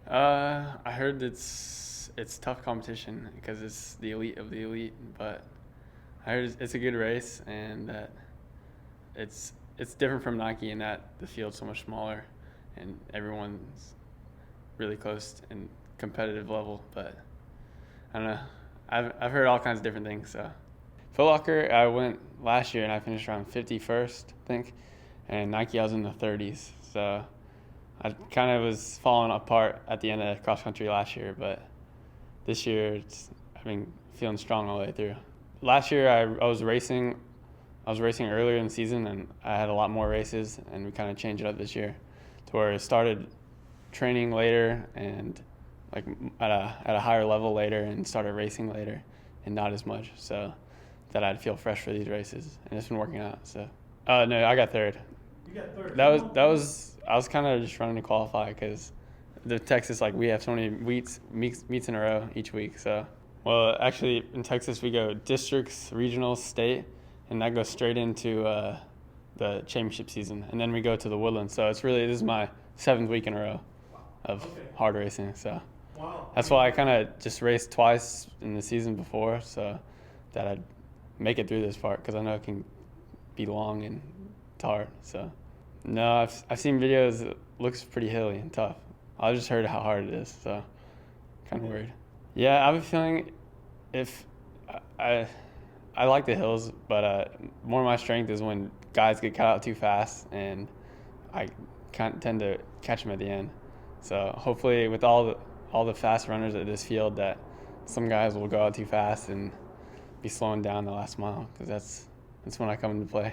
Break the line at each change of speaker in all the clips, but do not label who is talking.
I heard it's tough competition because it's the elite of the elite, but I heard it's a good race and that it's different from Nike in that the field's so much smaller and everyone's really close and competitive level. But I don't know. I've heard all kinds of different things. So Foot Locker, I went last year and I finished around 51st, I think, and Nike I was in the 30s. So I kind of was falling apart at the end of cross country last year, but this year I've been feeling strong all the way through. Last year I was racing. I was racing earlier in the season, and I had a lot more races, and we kind of changed it up this year to where I started training later and like at a higher level later, and started racing later and not as much, so that I'd feel fresh for these races, and it's been working out. So no, I got third.
You got third.
That was I was kind of just running to qualify because the Texas, like, we have so many meets in a row each week. So well, actually in Texas we go districts, regionals, state, and that goes straight into the championship season, and then we go to the Woodlands. So this is my 7th week in a row of hard racing. So that's why I kind of just raced twice in the season before, so that I'd make it through this part, because I know it can be long and hard. So no, I've seen videos. It looks pretty hilly and tough. I just heard how hard it is, so kind of worried. Yeah, I have a feeling if I like the hills, but more of my strength is when guys get cut out too fast, and I can't tend to catch them at the end. So hopefully, with all the fast runners at this field, that some guys will go out too fast and be slowing down the last mile, because that's when I come into play.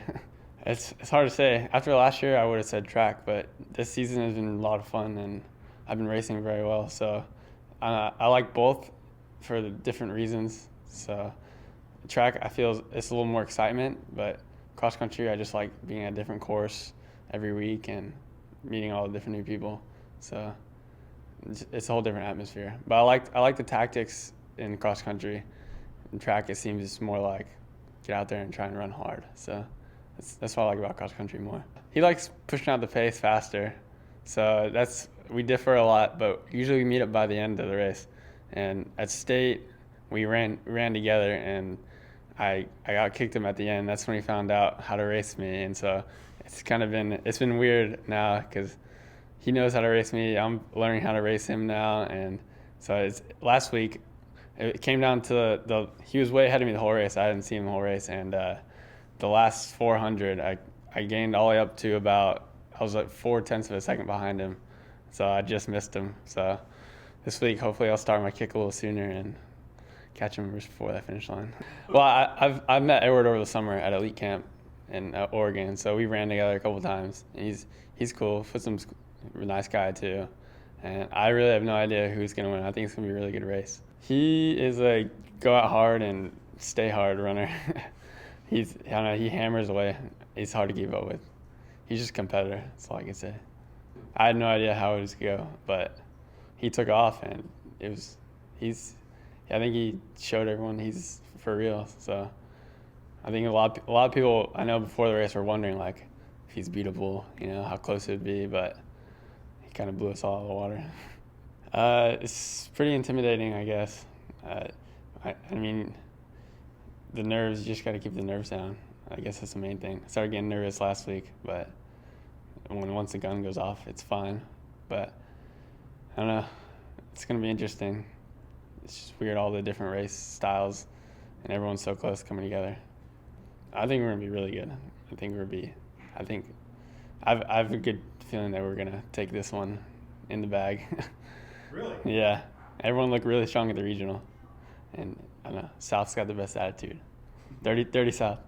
It's hard to say. After last year, I would have said track, but this season has been a lot of fun, and I've been racing very well. So I like both for the different reasons. So track, I feel it's a little more excitement, but cross country, I just like being at a different course every week and meeting all the different new people. So it's a whole different atmosphere. But I like the tactics in cross country. In track, it seems it's more like get out there and try and run hard. So that's what I like about cross country more. He likes pushing out the pace faster. So we differ a lot, but usually we meet up by the end of the race. And at state, we ran together, and I got kicked him at the end. That's when he found out how to race me, and so it's been weird now because he knows how to race me. I'm learning how to race him now, and so last week it came down to he was way ahead of me the whole race. I didn't see him the whole race, and the last 400 I gained all the way up to I was like 0.4 of a second behind him, so I just missed him. So this week hopefully I'll start my kick a little sooner and catch him just before that finish line. Well, I've met Edward over the summer at elite camp in Oregon, so we ran together a couple times. He's cool. Footsum's a nice guy too, and I really have no idea who's gonna win. I think it's gonna be a really good race. He is a go out hard and stay hard runner. I don't know, he hammers away. He's hard to keep up with. He's just a competitor. That's all I can say. I had no idea how it was gonna go, but he took off, and I think he showed everyone he's for real. So I think a lot of people I know before the race were wondering, like, if he's beatable, how close it would be, but he kind of blew us all out of the water. It's pretty intimidating, I guess. I mean, the nerves, you just got to keep the nerves down. I guess that's the main thing. I started getting nervous last week, but once the gun goes off, it's fine. But I don't know. It's going to be interesting. It's just weird, all the different race styles, and everyone's so close coming together. I think we're going to be really good. I have a good feeling that we're going to take this one in the bag.
Really?
Yeah. Everyone looked really strong at the regional. And I don't know, South's got the best attitude. 30 South.